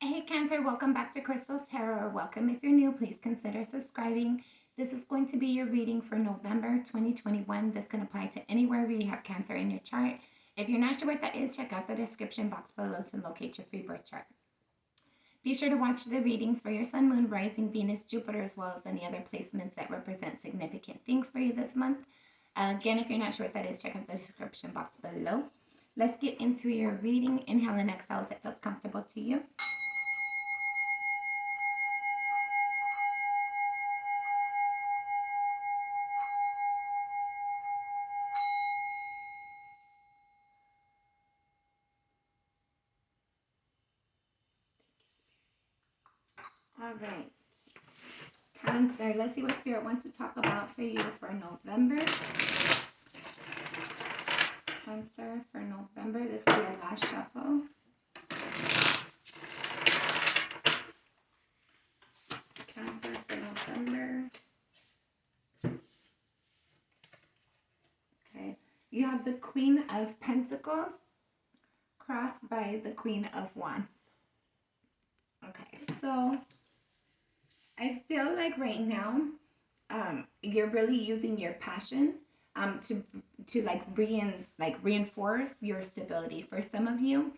Hey Cancer, welcome back to Crystal's Tarot. Welcome if you're new, please consider subscribing. This is going to be your reading for November 2021. This can apply to anywhere where you have Cancer in your chart. If you're not sure what that is, check out the description box below to locate your free birth chart. Be sure to watch the readings for your Sun, Moon, Rising, Venus, Jupiter, as well as any other placements that represent significant things for you this month. Again, if you're not sure what that is, check out the description box below. Let's get into your reading. Inhale and exhale as it feels comfortable to you. All right. Cancer. Let's see what Spirit wants to talk about for you for November. Cancer for November. This will be our last shuffle. Cancer for November. Okay. You have the Queen of Pentacles crossed by the Queen of Wands. Okay. So I feel like right now, you're really using your passion to reinforce your stability. For some of you,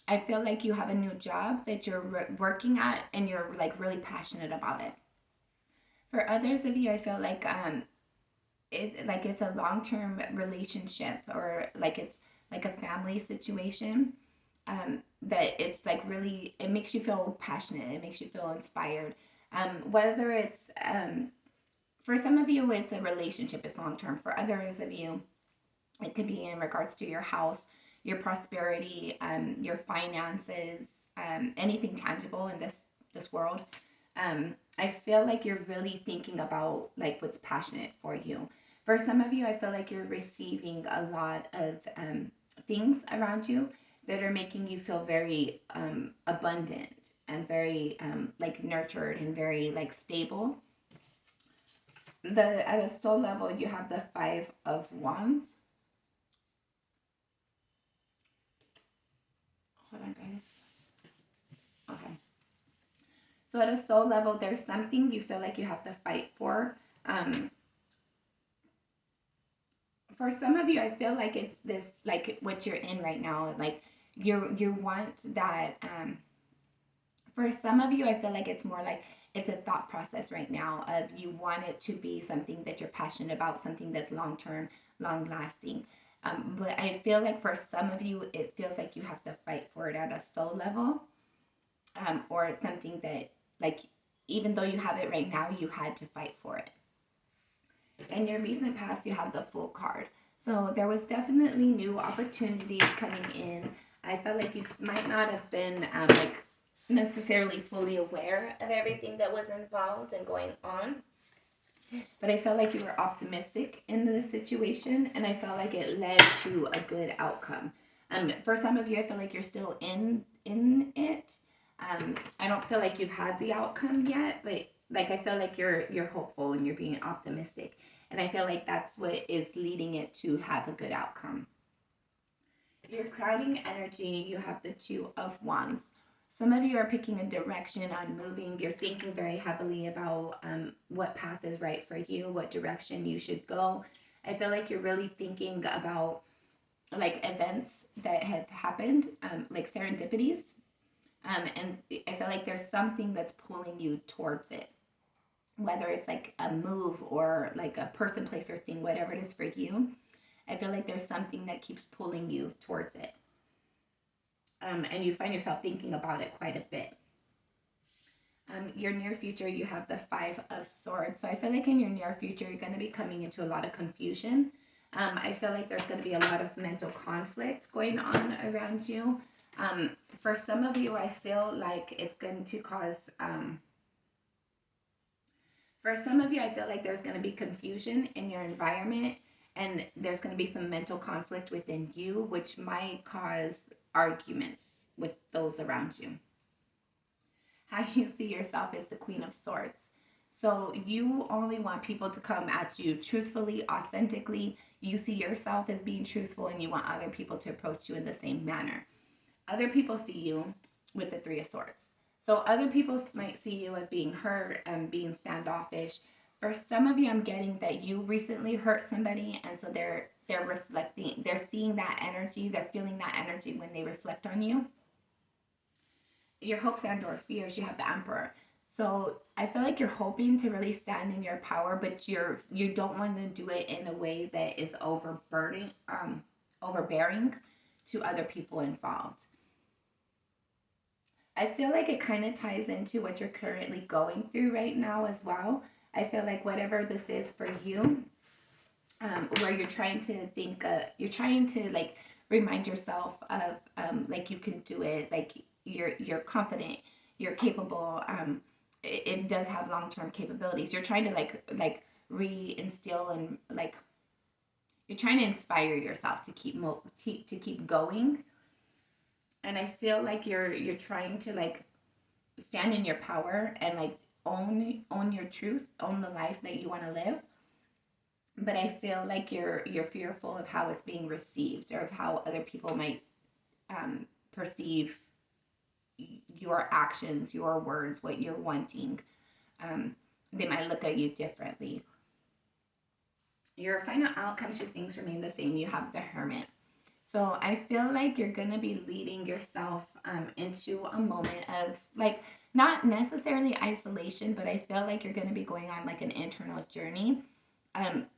I feel like you have a new job that you're working at and you're like really passionate about it. For others of you, I feel like it's a long-term relationship, or like it's like a family situation, that it's like really, it makes you feel passionate, it makes you feel inspired. Whether it's for some of you, it's a relationship, it's long term. For others of you, it could be in regards to your house, your prosperity, your finances, anything tangible in this world. I feel like you're really thinking about like what's passionate for you. For some of you, I feel like you're receiving a lot of things around you that are making you feel very abundant and very like nurtured and very like stable. At a soul level, you have the Five of Wands. Hold on, guys. Okay. So at a soul level, there's something you feel like you have to fight for. For some of you, I feel like it's this, like what you're in right now. Like you want that. For some of you, I feel like it's more like it's a thought process right now of you want it to be something that you're passionate about, something that's long term, long lasting. But I feel like for some of you, it feels like you have to fight for it at a soul level, or it's something that, like, even though you have it right now, you had to fight for it. In your recent past, you have the Fool card. So there was definitely new opportunities coming in. I felt like you might not have been like necessarily fully aware of everything that was involved and going on. But I felt like you were optimistic in the situation, and I felt like it led to a good outcome. For some of you, I feel like you're still in it. I don't feel like you've had the outcome yet, but like I feel like you're hopeful and you're being optimistic, and I feel like that's what is leading it to have a good outcome. Your crowding energy, you have the Two of Wands. Some of you are picking a direction on moving. You're thinking very heavily about what path is right for you, what direction you should go. I feel like you're really thinking about like events that have happened, like serendipities. And I feel like there's something that's pulling you towards it, whether it's like a move or like a person, place, or thing, whatever it is for you. I feel like there's something that keeps pulling you towards it. And you find yourself thinking about it quite a bit. Your near future, you have the Five of Swords. So I feel like in your near future, you're going to be coming into a lot of confusion. I feel like there's going to be a lot of mental conflict going on around you. For some of you, I feel like it's going to cause, for some of you, I feel like there's going to be confusion in your environment, and there's going to be some mental conflict within you, which might cause arguments with those around you. How you see yourself as the Queen of Swords. So you only want people to come at you truthfully, authentically. You see yourself as being truthful, and you want other people to approach you in the same manner. Other people see you with the Three of Swords. So other people might see you as being hurt and being standoffish. For some of you, I'm getting that you recently hurt somebody, and so they're reflecting, they're seeing that energy, they're feeling that energy when they reflect on you. Your hopes and or fears, you have the Emperor. So I feel like you're hoping to really stand in your power, but you don't want to do it in a way that is overbearing to other people involved. I feel like it kind of ties into what you're currently going through right now as well. I feel like whatever this is for you, where you're trying to think, you're trying to like remind yourself of like you can do it, like you're confident, you're capable. It does have long term capabilities. You're trying to like reinstill and like you're trying to inspire yourself to keep going. And I feel like you're trying to like stand in your power and like own your truth, own the life that you want to live. But I feel like you're fearful of how it's being received or of how other people might perceive your actions, your words, what you're wanting. They might look at you differently. Your final outcome, should things remain the same, you have the Hermit. So I feel like you're going to be leading yourself into a moment of like not necessarily isolation, but I feel like you're going to be going on like an internal journey.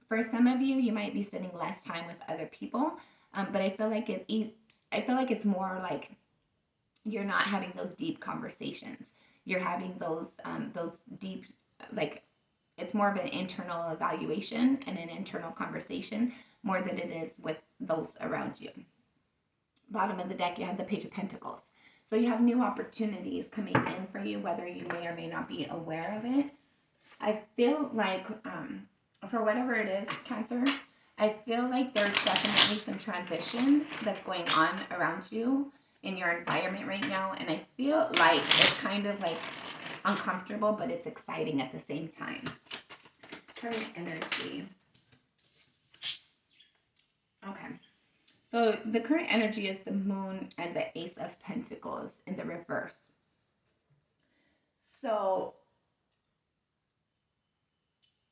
For some of you, you might be spending less time with other people, but I feel like I feel like it's more like you're not having those deep conversations. You're having those deep like it's more of an internal evaluation and an internal conversation more than it is with those around you. Bottom of the deck, you have the Page of Pentacles. So you have new opportunities coming in for you, whether you may or may not be aware of it. I feel like for whatever it is, Cancer, I feel like there's definitely some transition that's going on around you in your environment right now. And I feel like it's kind of like uncomfortable, but it's exciting at the same time. Current energy. Okay. So the current energy is the Moon and the Ace of Pentacles in the reverse. So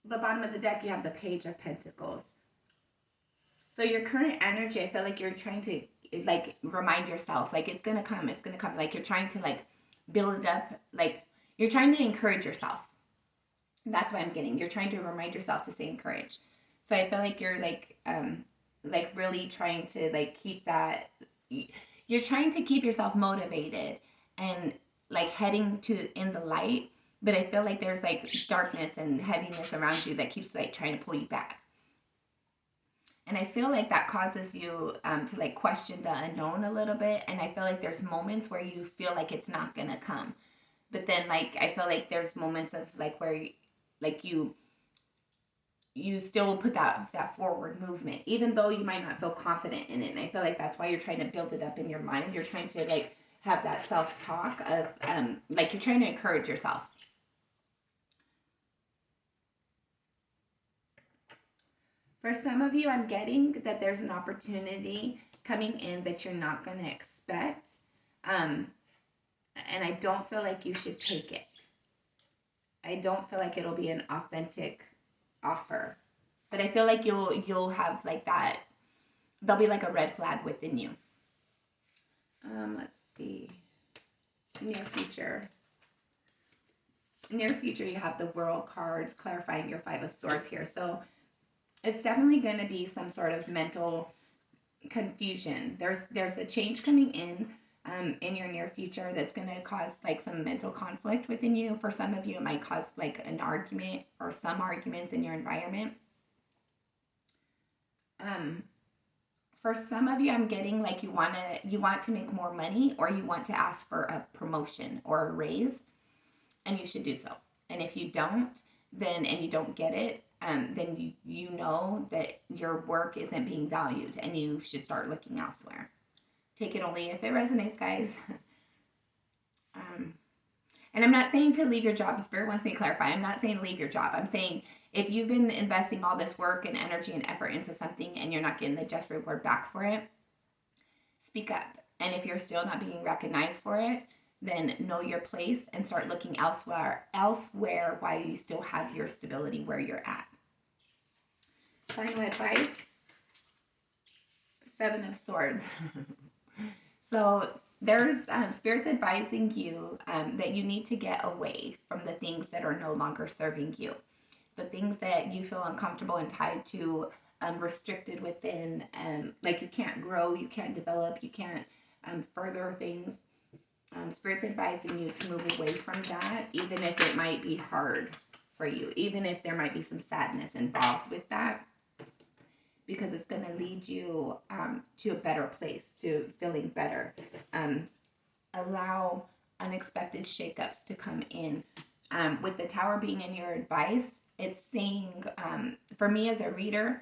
the bottom of the deck, you have the Page of Pentacles. So your current energy, I feel like you're trying to like remind yourself, like it's gonna come, it's gonna come. Like you're trying to like build it up, like you're trying to encourage yourself. That's what I'm getting. You're trying to remind yourself to stay encouraged. So I feel like you're like really trying to like keep that. You're trying to keep yourself motivated and like heading to in the light. But I feel like there's like darkness and heaviness around you that keeps like trying to pull you back. And I feel like that causes you to like question the unknown a little bit. And I feel like there's moments where you feel like it's not gonna come, but then like I feel like there's moments of like where like you still put that forward movement, even though you might not feel confident in it. And I feel like that's why you're trying to build it up in your mind. You're trying to like have that self talk of like you're trying to encourage yourself. For some of you, I'm getting that there's an opportunity coming in that you're not going to expect. And I don't feel like you should take it. I don't feel like it'll be an authentic offer. But I feel like you'll have like that. There'll be like a red flag within you. Let's see. Near future. Near future, you have the World cards clarifying your Five of Swords here. So it's definitely going to be some sort of mental confusion. There's a change coming in your near future that's going to cause like some mental conflict within you. For some of you, it might cause like an argument or some arguments in your environment. For some of you, I'm getting like you want to make more money, or you want to ask for a promotion or a raise, and you should do so. And if you don't, then and you don't get it, then you know that your work isn't being valued, and you should start looking elsewhere. Take it only if it resonates, guys. And I'm not saying to leave your job. Spirit wants me to clarify. I'm not saying leave your job. I'm saying if you've been investing all this work and energy and effort into something and you're not getting the just reward back for it, speak up. And if you're still not being recognized for it, then know your place and start looking elsewhere while you still have your stability where you're at. Final advice, Seven of Swords. So there's spirits advising you that you need to get away from the things that are no longer serving you, the things that you feel uncomfortable and tied to, restricted within, like you can't grow, you can't develop, you can't further things. Spirit's advising you to move away from that, even if it might be hard for you, even if there might be some sadness involved with that, because it's going to lead you to a better place, to feeling better. Allow unexpected shakeups to come in. With the Tower being in your advice, it's saying, for me as a reader,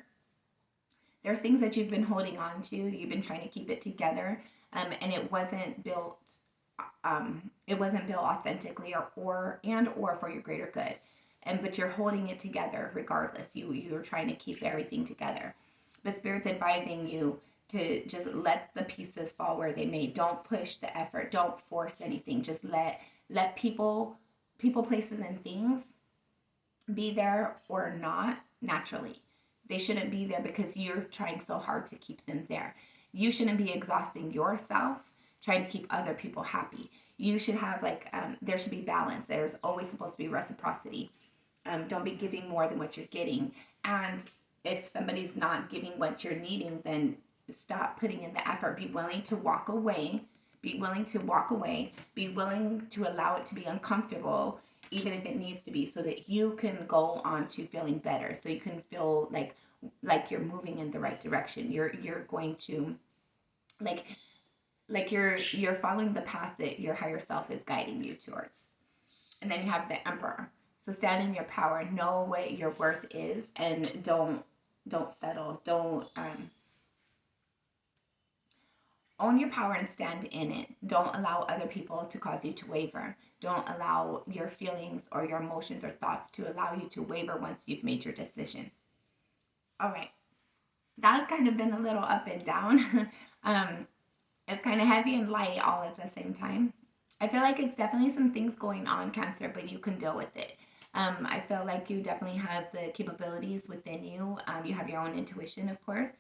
there's things that you've been holding on to, you've been trying to keep it together, and it wasn't built authentically or for your greater good. But you're holding it together regardless. You're trying to keep everything together. But Spirit's advising you to just let the pieces fall where they may. Don't push the effort. Don't force anything. Just let people, places, and things be there or not naturally. They shouldn't be there because you're trying so hard to keep them there. You shouldn't be exhausting yourself trying to keep other people happy. You should have there should be balance. There's always supposed to be reciprocity. Don't be giving more than what you're getting. And if somebody's not giving what you're needing, then stop putting in the effort. Be willing to walk away. Be willing to walk away. Be willing to allow it to be uncomfortable, even if it needs to be, so that you can go on to feeling better. So you can feel like you're moving in the right direction. You're going to you're following the path that your higher self is guiding you towards. And then you have the Emperor. So stand in your power, know what your worth is, and don't settle. Don't own your power and stand in it. Don't allow other people to cause you to waver. Don't allow your feelings or your emotions or thoughts to allow you to waver once you've made your decision. All right. That's kind of been a little up and down. It's kind of heavy and light all at the same time. I feel like it's definitely some things going on, Cancer, but you can deal with it. I feel like you definitely have the capabilities within you. You have your own intuition, of course.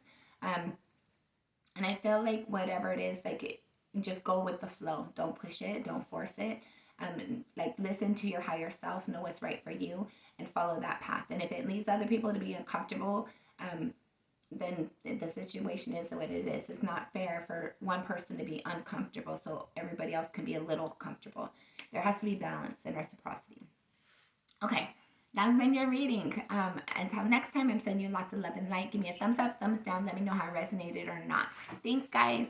And I feel like whatever it is, just go with the flow. Don't push it. Don't force it. Listen to your higher self, know what's right for you, and follow that path. And if it leads other people to be uncomfortable, then the situation is what it is. It's not fair for one person to be uncomfortable so everybody else can be a little comfortable. There has to be balance and reciprocity. Okay, that's been your reading. Until next time, I'm sending you lots of love and light. Give me a thumbs up, thumbs down. Let me know how it resonated or not. Thanks, guys.